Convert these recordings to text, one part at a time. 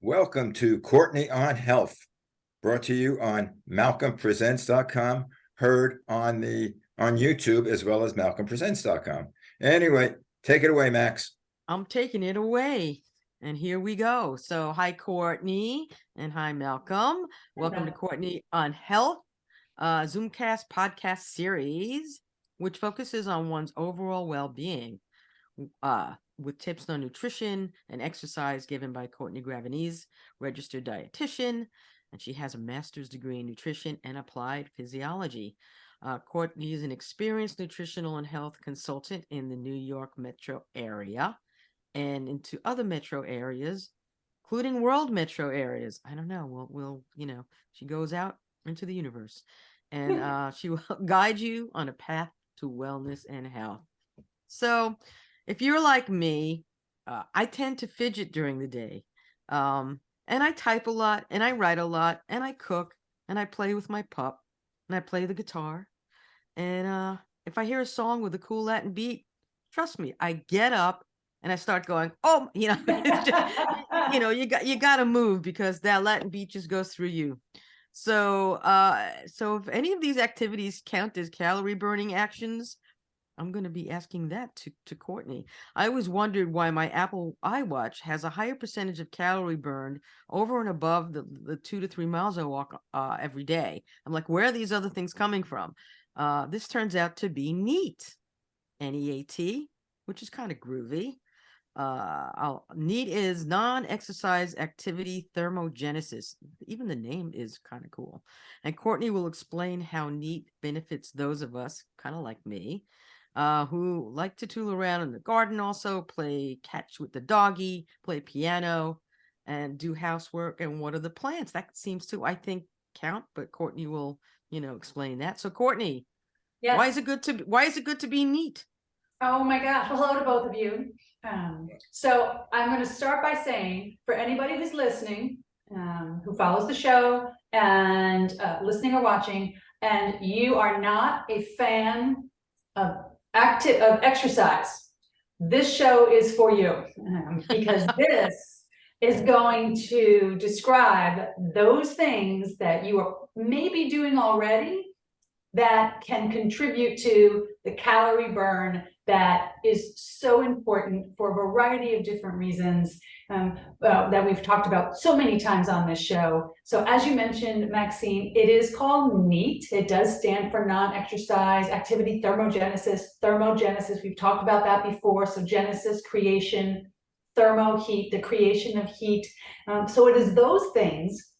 Welcome to Courtney on Health, brought to you on MalcolmPresents.com, heard on YouTube as well as MalcolmPresents.com. Anyway, take it away, Max. I'm taking it away. And here we go. So hi, Courtney, and hi, Malcolm. Welcome to Courtney on Health, Zoomcast podcast series, which focuses on one's overall well-being with tips on nutrition and exercise given by Courtney Gravenese, registered dietitian, and she has a master's degree in nutrition and applied physiology. Courtney is an experienced nutritional and health consultant in the New York metro area and into other metro areas, including world metro areas. I don't know. We'll she goes out into the universe, and she will guide you on a path to wellness and health. So if you're like me, I tend to fidget during the day. And I type a lot, and I write a lot, and I cook, and I play with my pup, and I play the guitar. And if I hear a song with a cool Latin beat, trust me, I get up and I start going, oh, it's just, you got to move because that Latin beat just goes through you. So if any of these activities count as calorie burning actions, I'm going to be asking that to Courtney. I always wondered why my Apple iWatch has a higher percentage of calorie burned over and above the 2 to 3 miles I walk every day. I'm like, where are these other things coming from? This turns out to be NEAT, N-E-A-T, which is kind of groovy. NEAT is Non-Exercise Activity Thermogenesis. Even the name is kind of cool. And Courtney will explain how NEAT benefits those of us, kind of like me, who like to tool around in the garden, also play catch with the doggy, play piano, and do housework and water the plants. That seems to, I think, count, but Courtney will, explain that. So Courtney, yes. Why is it good to be NEAT? Oh my gosh, hello to both of you. So I'm going to start by saying, for anybody who's listening, who follows the show and listening or watching, and you are not a fan of exercise, this show is for you, because this is going to describe those things that you are maybe doing already that can contribute to the calorie burn that is so important for a variety of different reasons that we've talked about so many times on this show. So as you mentioned, Maxine, it is called NEAT. It does stand for Non-Exercise Activity Thermogenesis. Thermogenesis, we've talked about that before. So Genesis, creation, thermo, heat, the creation of heat. So it is those things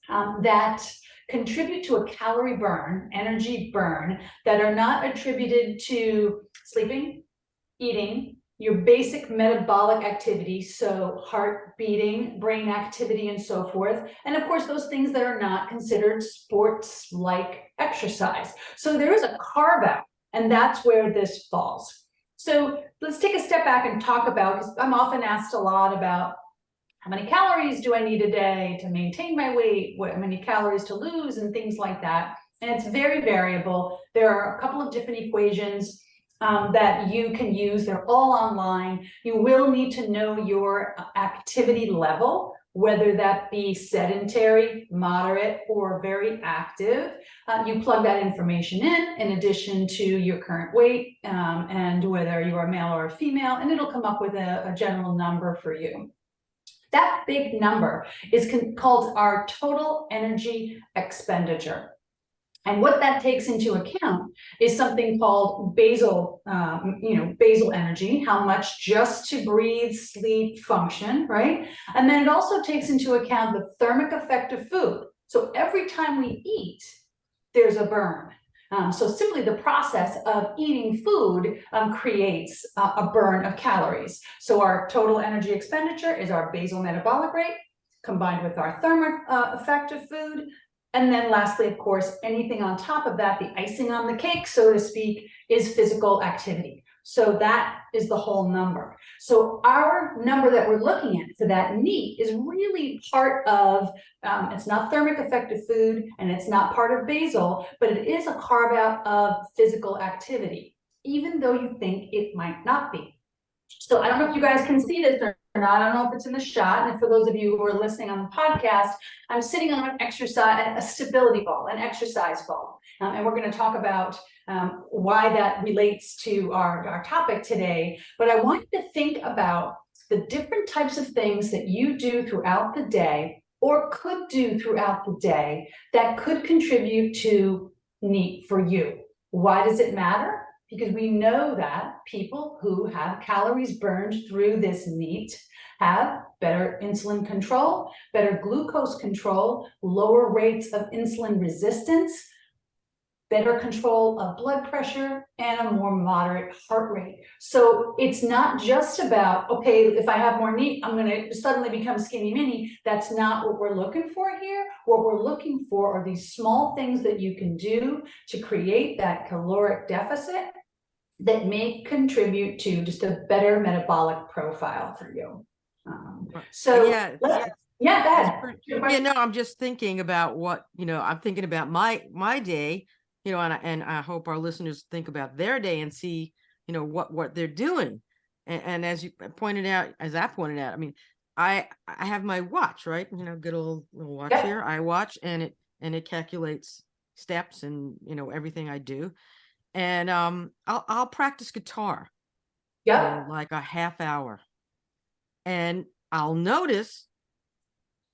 that contribute to a calorie burn, energy burn, that are not attributed to sleeping, eating, your basic metabolic activity, so heart beating, brain activity, and so forth. And of course, those things that are not considered sports-like exercise. So there is a carve out, and that's where this falls. So let's take a step back and talk about, because I'm often asked a lot about, how many calories do I need a day to maintain my weight? How many calories to lose and things like that? And it's very variable. There are a couple of different equations that you can use. They're all online. You will need to know your activity level, whether that be sedentary, moderate, or very active. You plug that information in addition to your current weight and whether you are male or female, and it'll come up with a general number for you. That big number is called our total energy expenditure. And what that takes into account is something called basal, basal energy, how much just to breathe, sleep, function, right? And then it also takes into account the thermic effect of food. So every time we eat, there's a burn. So simply the process of eating food creates a burn of calories. So our total energy expenditure is our basal metabolic rate combined with our thermic effect of food. And then lastly, of course, anything on top of that, the icing on the cake, so to speak, is physical activity. So that is the whole number. So our number that we're looking at for that NEAT is really part of, it's not thermic effect of food and it's not part of basal, but it is a carve out of physical activity, even though you think it might not be. So I don't know if you guys can see this or or not, I don't know if it's in the shot, and for those of you who are listening on the podcast, I'm sitting on an exercise, a stability ball, an exercise ball. And we're going to talk about why that relates to our topic today. But I want you to think about the different types of things that you do throughout the day or could do throughout the day that could contribute to NEAT for you. Why does it matter? Because we know that people who have calories burned through this NEAT have better insulin control, better glucose control, lower rates of insulin resistance, better control of blood pressure, and a more moderate heart rate. So it's not just about, okay, if I have more NEAT, I'm gonna suddenly become skinny mini. That's not what we're looking for here. What we're looking for are these small things that you can do to create that caloric deficit that may contribute to just a better metabolic profile for you. So Yeah, go ahead. yeah, no, I'm just thinking about what, I'm thinking about my day, and I hope our listeners think about their day and see, what they're doing. And as you pointed out, as I pointed out, I mean, I have my watch, right? Good old little watch here, iWatch, and it calculates steps and, everything I do. And I'll practice guitar for like a half hour, and I'll notice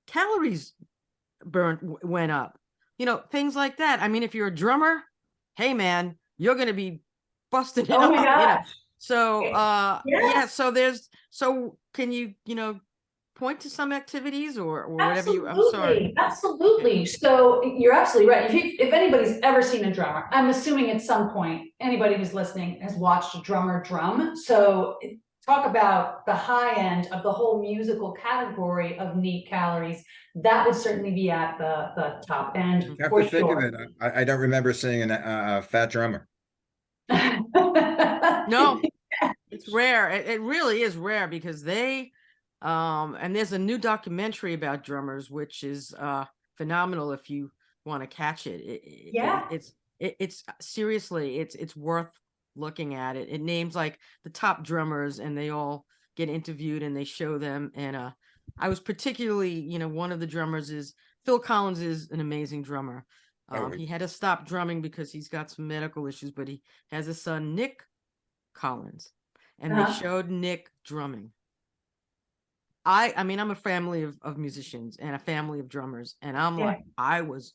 calories burnt went up, things like that. I mean, if you're a drummer, hey man, you're going to be busting it Oh my up, gosh. So so can you point to some activities or whatever you, I'm sorry. Absolutely. So you're absolutely right. If anybody's ever seen a drummer, I'm assuming at some point anybody who's listening has watched a drummer drum. So talk about the high end of the whole musical category of NEAT calories. That would certainly be at the top end. Have to think of it. I don't remember seeing a fat drummer. No, it's rare. It really is rare because they and there's a new documentary about drummers, which is phenomenal if you want to catch it. It's seriously, it's worth looking at it. It names like the top drummers and they all get interviewed and they show them. And I was particularly, one of the drummers is Phil Collins is an amazing drummer. He had to stop drumming because he's got some medical issues, but he has a son, Nick Collins, and they showed Nick drumming. I mean, I'm a family of musicians and a family of drummers, and I'm like, I was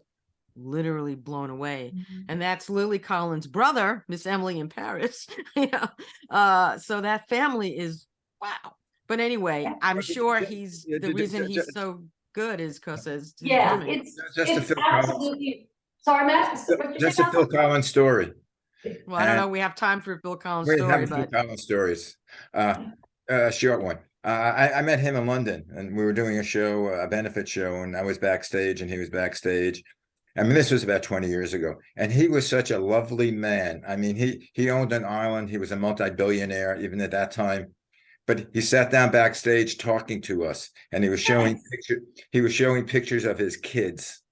literally blown away. And that's Lily Collins' brother, Miss Emily in Paris. So that family is wow. But anyway, I'm sure the reason he's so good is because his drumming. It's absolutely. Sorry, Matt. Just a Phil Collins story. Well, I don't know. We have time for Phil Collins story, Phil Collins stories. A short one. I met him in London, and we were doing a show, a benefit show, and I was backstage, and he was backstage. I mean, this was about 20 years ago, and he was such a lovely man. I mean, he owned an island. He was a multi-billionaire even at that time. But he sat down backstage talking to us, and he was showing pictures of his kids.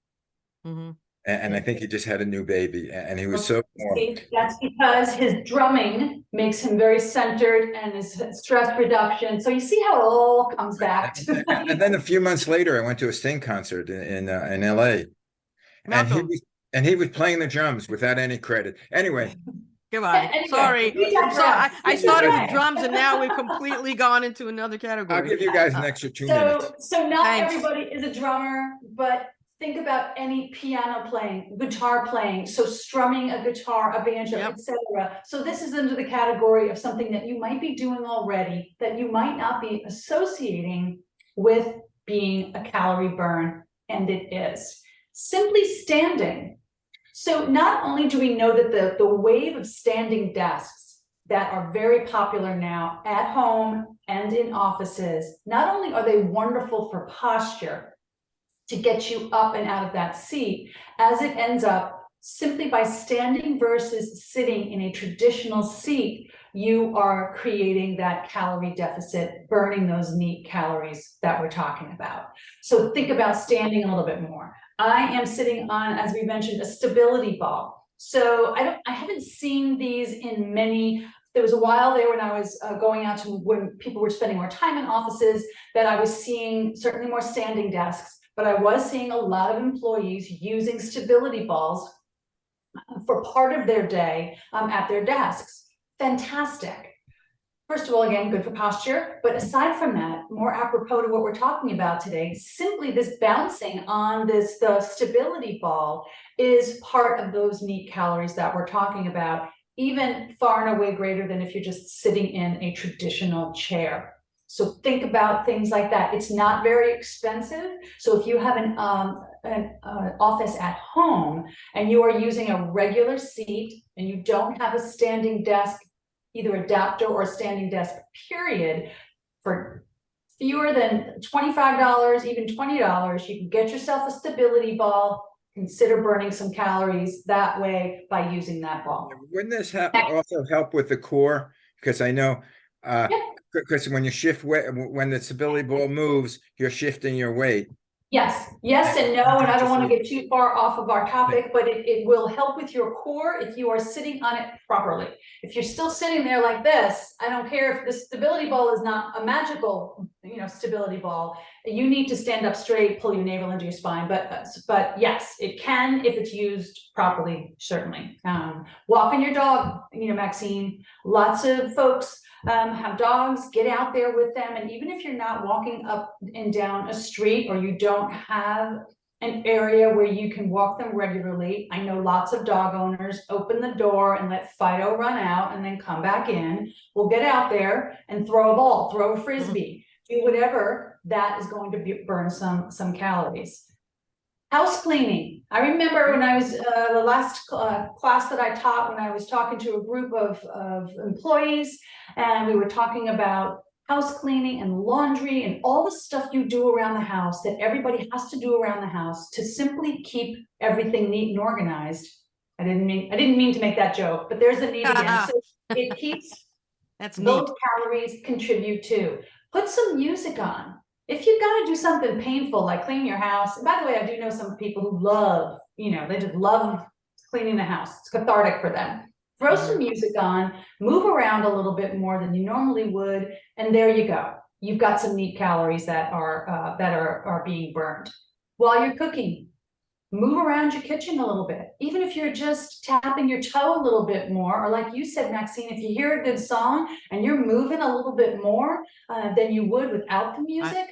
Mm-hmm. And I think he just had a new baby, and he was so warm. That's because his drumming makes him very centered and his stress reduction. So you see how it all comes back. And then a few months later, I went to a Sting concert in LA, and he was playing the drums without any credit. Anyway. Goodbye. Sorry. So I started with drums, and now we've completely gone into another category. I'll give you guys an extra 2 minutes. So not everybody is a drummer, but think about any piano playing, guitar playing, so strumming a guitar, a banjo, etc. So this is under the category of something that you might be doing already that you might not be associating with being a calorie burn, and it is. Simply standing. So not only do we know that the wave of standing desks that are very popular now at home and in offices, not only are they wonderful for posture, to get you up and out of that seat, as it ends up simply by standing versus sitting in a traditional seat, you are creating that calorie deficit, burning those NEAT calories that we're talking about. So think about standing a little bit more. I am sitting on, as we mentioned, a stability ball. So I haven't seen these in many There was a while there when I was going out to when people were spending more time in offices that I was seeing certainly more standing desks, but I was seeing a lot of employees using stability balls for part of their day at their desks. Fantastic. First of all, again, good for posture. But aside from that, more apropos to what we're talking about today, simply this bouncing on the stability ball is part of those neat calories that we're talking about, even far and away greater than if you're just sitting in a traditional chair. So think about things like that. It's not very expensive. So if you have an office at home and you are using a regular seat and you don't have a standing desk, either adapter or standing desk, period, for fewer than $25, even $20, you can get yourself a stability ball. Consider burning some calories that way by using that ball. Wouldn't this also help with the core? Because I know, because when you shift weight, when the stability ball moves, you're shifting your weight. Yes and no, and I don't want to get too far off of our topic, but it will help with your core if you are sitting on it properly. If you're still sitting there like this, I don't care if the stability ball is not a magical, stability ball. You need to stand up straight, pull your navel into your spine. But yes, it can if it's used properly, certainly. Walking your dog, Maxine. Lots of folks have dogs, get out there with them. And even if you're not walking up and down a street or you don't have an area where you can walk them regularly, I know lots of dog owners open the door and let Fido run out and then come back in. We'll get out there and throw a ball, throw a frisbee, do whatever that is going to burn some calories. House cleaning. I remember when I was the last class that I taught, when I was talking to a group of employees, and we were talking about house cleaning and laundry and all the stuff you do around the house that everybody has to do around the house to simply keep everything neat and organized. I didn't mean to make that joke, but there's the neat again. So it keeps those calories contribute to. Put some music on. If you've got to do something painful like clean your house, and by the way, I do know some people who love, they just love cleaning the house. It's cathartic for them. Throw some music on, move around a little bit more than you normally would, and there you go. You've got some neat calories that are being burned. While you're cooking, move around your kitchen a little bit. Even if you're just tapping your toe a little bit more, or like you said, Maxine, if you hear a good song and you're moving a little bit more than you would without the music.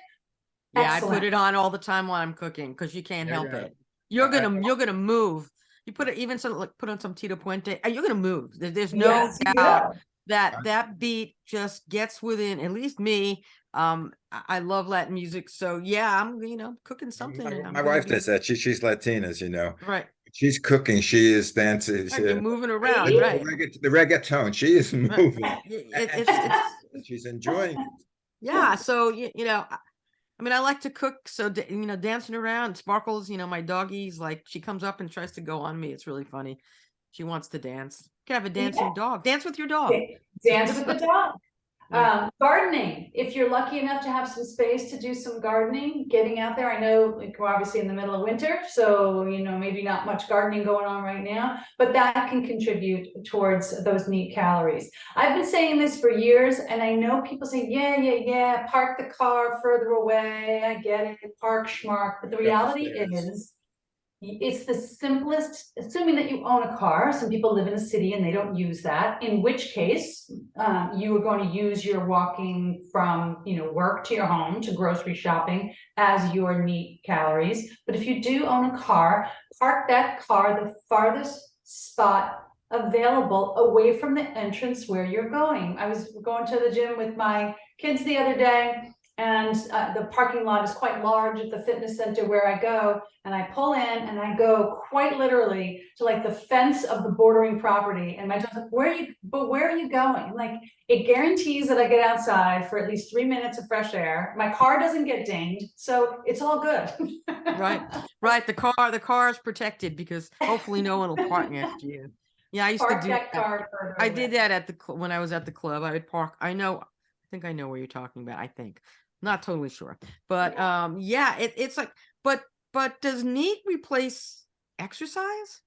Excellent. I put it on all the time while I'm cooking because you can't help it. You're gonna move. You put it put on some Tito Puente, and you're gonna move. There's no doubt that beat just gets within, at least me. I love Latin music, so yeah, I'm cooking something. My wife does that. She's Latina, right? She's cooking. She is dancing. You're moving around, right? The reggaeton. She is moving. She's enjoying it. Yeah. So I like to cook. So dancing around, Sparkles. My doggie's like, she comes up and tries to go on me. It's really funny. She wants to dance. You can have a dancing dog. Dance with your dog. Dance with the dog. Gardening. If you're lucky enough to have some space to do some gardening, getting out there. I know we're obviously in the middle of winter, so maybe not much gardening going on right now, but that can contribute towards those neat calories. I've been saying this for years, and I know people say, yeah, park the car further away. I get it, park schmark, but the reality is, it's the simplest, assuming that you own a car. Some people live in a city and they don't use that, in which case you are going to use your walking from work to your home to grocery shopping as your neat calories. But if you do own a car, park that car the farthest spot available away from the entrance where you're going. I was going to the gym with my kids the other day, and the parking lot is quite large at the fitness center where I go, and I pull in and I go quite literally to like the fence of the bordering property, and my daughter's like, where are you going? Like, it guarantees that I get outside for at least 3 minutes of fresh air. My car doesn't get dinged, so it's all good. Right. The car is protected because hopefully no one will park next to you. Yeah, I used to do that. I did that when I was at the club. I would park. I think I know where you're talking about. I think. Not totally sure, but it's like, but does NEAT replace exercise?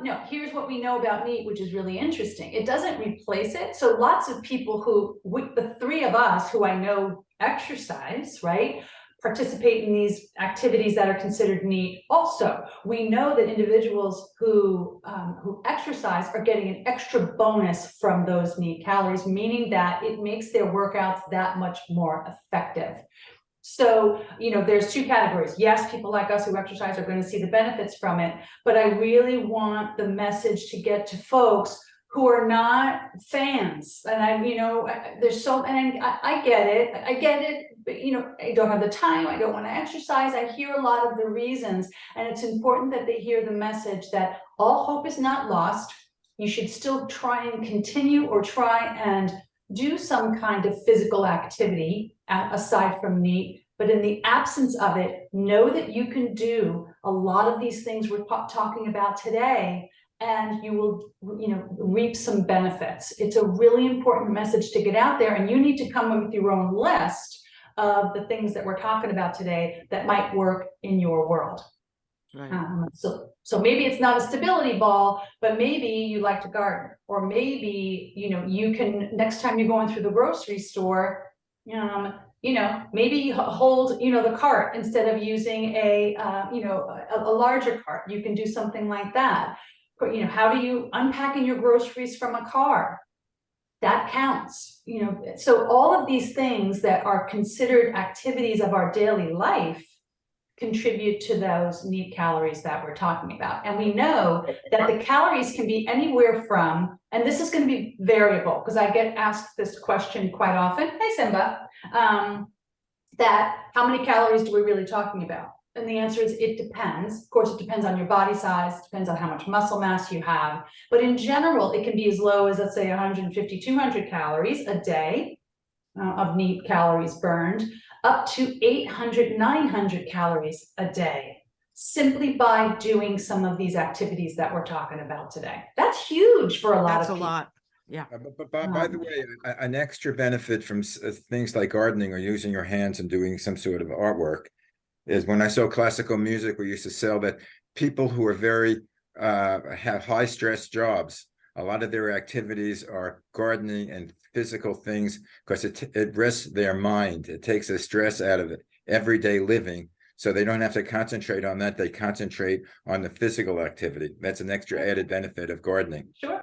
No, here's what we know about meat, which is really interesting. It doesn't replace it. So lots of people who, the three of us who I know exercise, right, participate in these activities that are considered neat. Also, we know that individuals who exercise are getting an extra bonus from those neat calories, meaning that it makes their workouts that much more effective. So, there's two categories. Yes, people like us who exercise are going to see the benefits from it, but I really want the message to get to folks who are not fans. And there's so, and I get it, but I don't have the time. I don't want to exercise. I hear a lot of the reasons, and it's important that they hear the message that all hope is not lost. You should still try and continue, or try and do some kind of physical activity aside from neat. But in the absence of it, know that you can do a lot of these things we're talking about today, and you will, reap some benefits. It's a really important message to get out there, and you need to come up with your own list of the things that we're talking about today that might work in your world. Right. So maybe it's not a stability ball, but maybe you like to garden, or maybe, you can, next time you're going through the grocery store, maybe you hold, the cart instead of using a larger cart. You can do something like that. But, how do you unpacking your groceries from a car? That counts, so all of these things that are considered activities of our daily life contribute to those neat calories that we're talking about. And we know that the calories can be anywhere from, and this is going to be variable because I get asked this question quite often. Hey, Simba, that how many calories do we really talking about? And the answer is it depends. Of course, it depends on your body size, depends on how much muscle mass you have. But in general, it can be as low as, let's say, 150, 200 calories a day of neat calories burned, up to 800, 900 calories a day, simply by doing some of these activities that we're talking about today. That's huge for a lot of people. That's a lot. Yeah. But by the way, an extra benefit from things like gardening or using your hands and doing some sort of artwork is when I saw classical music, we used to sell that people who are very have high stress jobs, a lot of their activities are gardening and physical things because it rests their mind. It takes the stress out of it, everyday living. So they don't have to concentrate on that. They concentrate on the physical activity. That's an extra added benefit of gardening. Sure.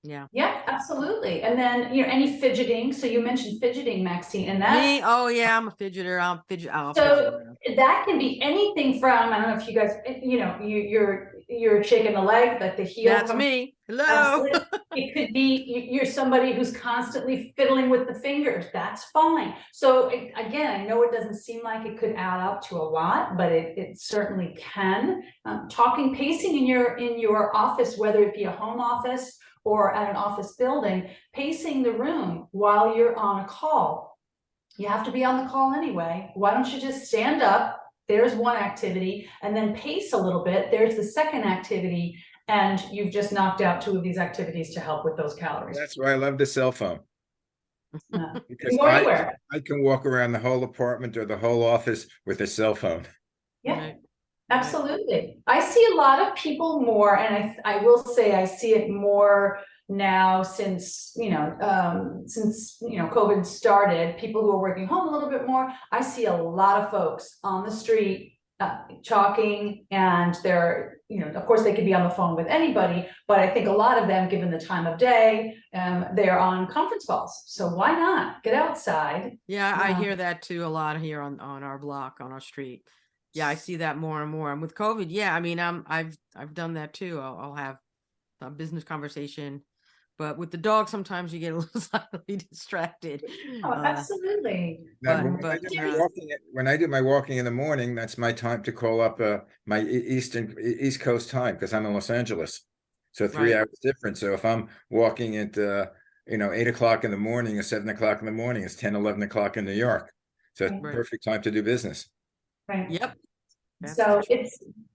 Yeah. Yeah, absolutely. And then, any fidgeting. So you mentioned fidgeting, Maxine, and that. Me? Oh yeah, I'm a fidgeter. I'll fidget. So that can be anything from, I don't know if you guys, you're shaking the leg, but the heel. That's me. Hello. It could be you're somebody who's constantly fiddling with the fingers. That's fine. So again, I know it doesn't seem like it could add up to a lot, but it certainly can. Pacing in your office, whether it be a home office or at an office building, pacing the room while you're on a call. You have to be on the call anyway. Why don't you just stand up? There's one activity, and then pace a little bit. There's the second activity, and you've just knocked out two of these activities to help with those calories. That's why I love the cell phone. Because I can walk around the whole apartment or the whole office with a cell phone. Yeah. Right. Absolutely. I see a lot of people more, and I will say I see it more now since COVID started. People who are working home a little bit more. I see a lot of folks on the street talking, and they're, of course they could be on the phone with anybody, but I think a lot of them, given the time of day, they're on conference calls. So why not get outside? Yeah, I hear that too a lot here on our block, on our street. Yeah, I see that more and more. And with COVID, yeah, I mean, I've done that too. I'll have a business conversation, but with the dog, sometimes you get a little slightly distracted. Oh, absolutely. Now, when I do my walking in the morning, that's my time to call up my East Coast time, because I'm in Los Angeles, so 3 hours different. So if I'm walking at 8 o'clock in the morning or 7 o'clock in the morning, it's 10, 11 o'clock in New York. So it's perfect time to do business. Right. Yep. So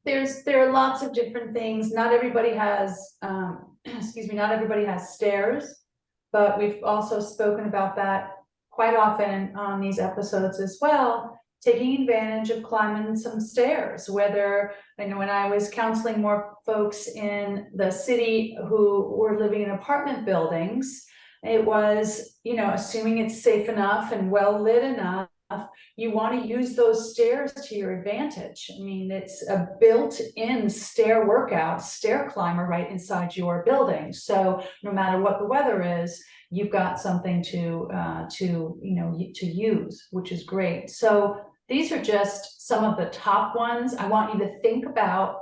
there are lots of different things. Not everybody has not everybody has stairs, but we've also spoken about that quite often on these episodes as well, taking advantage of climbing some stairs, whether, I know when I was counseling more folks in the city who were living in apartment buildings, it was, assuming it's safe enough and well lit enough, you want to use those stairs to your advantage. I mean, it's a built-in stair workout, stair climber right inside your building. So no matter what the weather is, you've got something to use, which is great. So these are just some of the top ones. I want you to think about,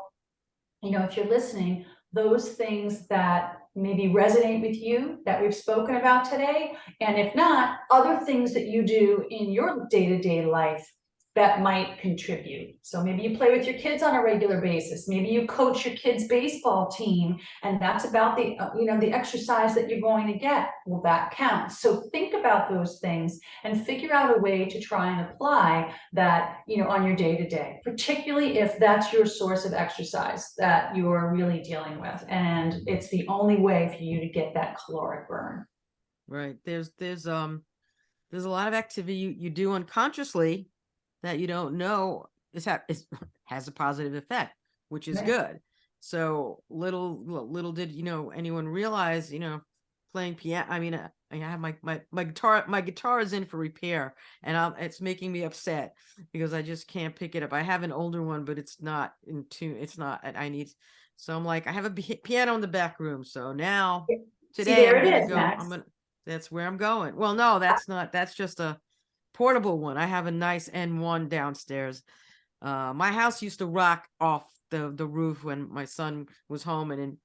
if you're listening, those things that maybe resonate with you that we've spoken about today. And if not, other things that you do in your day-to-day life that might contribute. So maybe you play with your kids on a regular basis. Maybe you coach your kids' baseball team, and that's about the, the exercise that you're going to get. Well, that counts. So think about those things and figure out a way to try and apply that, on your day-to-day, particularly if that's your source of exercise that you are really dealing with. And it's the only way for you to get that caloric burn. Right. There's a lot of activity you do unconsciously that you don't know has a positive effect, which is good. So little did anyone realize, playing piano. I mean, I have my guitar is in for repair, and it's making me upset because I just can't pick it up. I have an older one, but it's not in tune. It's not. I need. So I'm like, I have a piano in the back room. So now today I'm gonna go. Max. That's where I'm going. Well, no, that's not. That's just a portable one. I have a nice N1 downstairs. My house used to rock off the roof when my son was home, and in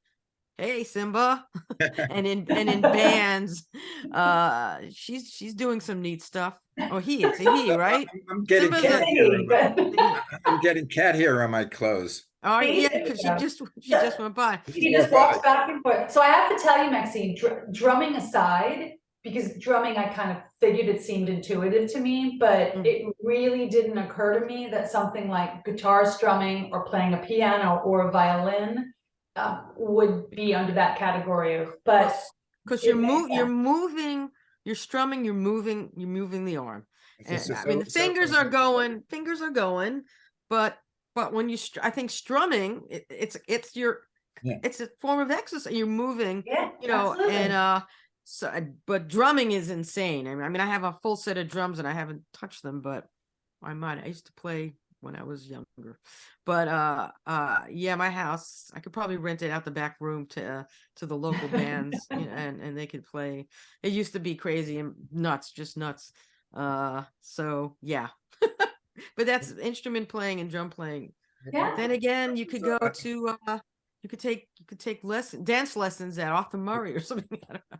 hey Simba and in bands. She's doing some neat stuff. Oh, it's a he, right? I'm getting cat hair on my clothes. Oh yeah, because she just went by. She just walks back and forth. So I have to tell you, Maxine, drumming aside, because drumming, I kind of figured it seemed intuitive to me, but it really didn't occur to me that something like guitar strumming or playing a piano or a violin would be under that category of, but because you're moving, you're strumming, you're moving the arm. And, I mean, the fingers are going, but when you, I think strumming, it's a form of exercise. You're moving, absolutely. and so, but drumming is insane. I mean, I have a full set of drums and I haven't touched them, but I used to play when I was younger. But yeah, my house, I could probably rent it out the back room to the local bands, and they could play. It used to be crazy and nuts, just nuts. So yeah. But that's instrument playing and drum playing. Yeah. Then again, you could go to you could take dance lessons at Arthur Murray or something. I don't know.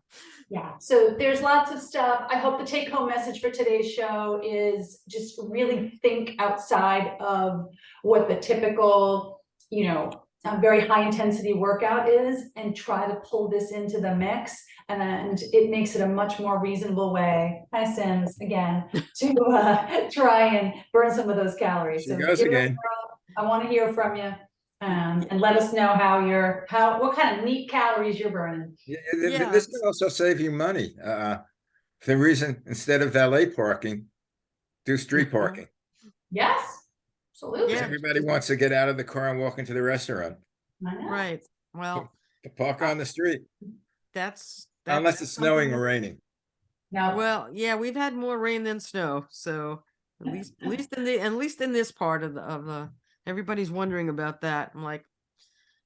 Yeah, so there's lots of stuff. I hope the take-home message for today's show is just really think outside of what the typical, very high intensity workout is, and try to pull this into the mix. And it makes it a much more reasonable way, hi Sims, again, to try and burn some of those calories. She goes again. I want to hear from you. And let us know what kind of neat calories you're burning. Yeah, this can also save you money. The reason, instead of valet parking, do street parking. Yes, absolutely. Yeah. Everybody wants to get out of the car and walk into the restaurant. I know. Right. Well, to park on the street. That's unless it's snowing or raining. No. Well, yeah, we've had more rain than snow, so at least in this part of the everybody's wondering about that. I'm like,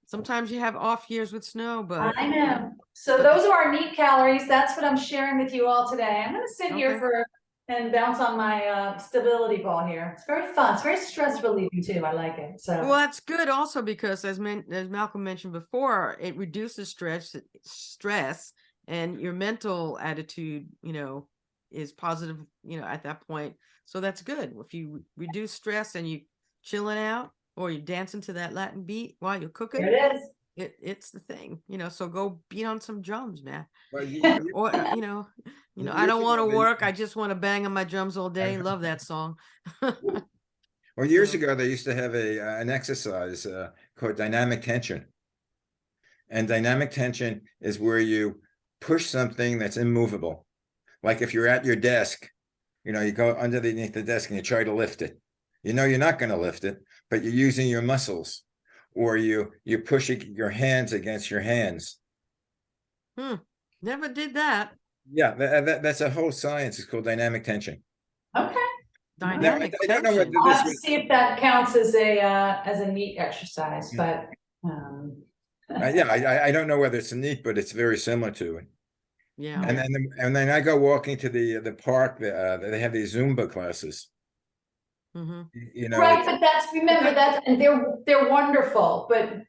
sometimes you have off years with snow, but I know. So those are our neat calories. That's what I'm sharing with you all today. I'm going to sit here and bounce on my stability ball here. It's very fun. It's very stress relieving too. I like it. So well, that's good also because as Malcolm mentioned before, it reduces stress, and your mental attitude, is positive, at that point. So that's good. If you reduce stress and you chilling out or you're dancing to that Latin beat while you're cooking, there it is. It's the thing, so go beat on some drums, man. Well, or I don't want to work. I just want to bang on my drums all day. Love that song. Well, years ago, they used to have an exercise called dynamic tension. And dynamic tension is where you push something that's immovable. Like if you're at your desk You know, you go underneath the desk and you try to lift it. You know, you're not going to lift it, but you're using your muscles, or you're pushing your hands against your hands. Never did that. Yeah, that's a whole science. It's called dynamic tension. Okay. Now, Dynamic I don't know whether tension. I'll this have to was, see if that counts as a neat exercise, but, yeah, I don't know whether it's neat, but it's very similar to it. Yeah. And then I go walking to the park. They have these Zumba classes. Hmm. You know, right, but remember that's, and they're wonderful, but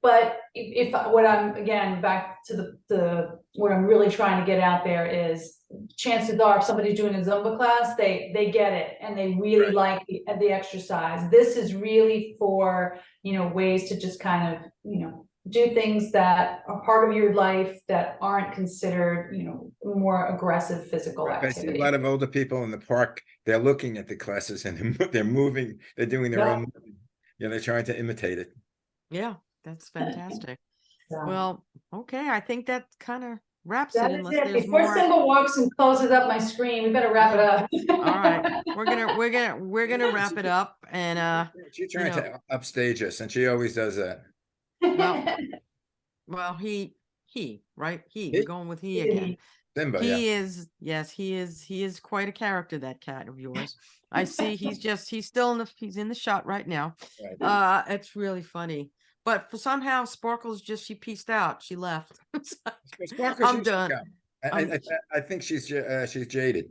if what I'm, again, back to the what I'm really trying to get out there is, chances are if somebody's doing a Zumba class, they get it and they really Right. like the exercise. This is really for, ways to just kind of, do things that are part of your life that aren't considered, more aggressive physical I see a activity. lot of older people in the park. They're looking at the classes and they're moving. They're doing their Yeah. own. Yeah, they're trying to imitate it. Yeah, that's fantastic. So, Well, okay, I think that kind of wraps it, that is unless it. there's Before more. Simba walks and closes up my screen, we better wrap it up. All right, we're gonna wrap it up, and She's trying to upstage us, and she always does that. well, right, He? we're going with he again. Simba, yeah. He is, yes, he is quite a character, that cat of yours. I see he's still he's in the shot right now. Right. It's really funny. But for somehow Sparkles she pieced out. She left. Sparkles I'm used to done. come. I think she's jaded.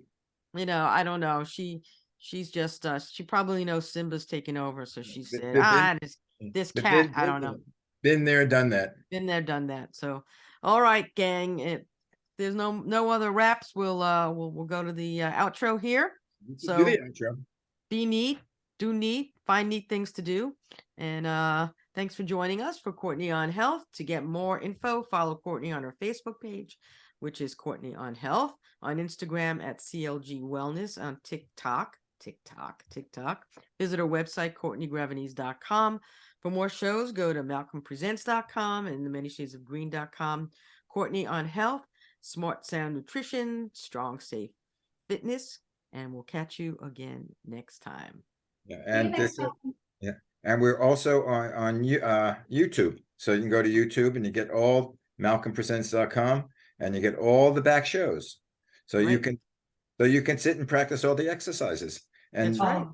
I don't know. She's just she probably knows Simba's taking over, so she said, Been- this cat, I don't know. Been there, done that. Been there, done that. So, all right, gang. There's no other wraps. We'll go to the outro here. Do So the outro. be neat, do neat, find neat things to do. And thanks for joining us for Courtney on Health. To get more info, follow Courtney on her Facebook page, which is Courtney on Health, on Instagram at CLG Wellness, on TikTok. Visit her website, CourtneyGrevenese.com. For more shows, go to MalcolmPresents.com and theManyShadesOfGreen.com. Courtney on Health, Smart Sound Nutrition, Strong Safe Fitness, and we'll catch you again next time. Yeah, and yeah, and we're also on YouTube, so you can go to YouTube and you get all MalcolmPresents.com, and you get all the back shows, so you can sit and practice all the exercises. And that's right.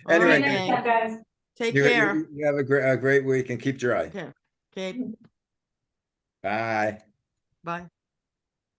Anyway, guys. Take care. You have a great week and keep dry. Okay. Bye. Bye.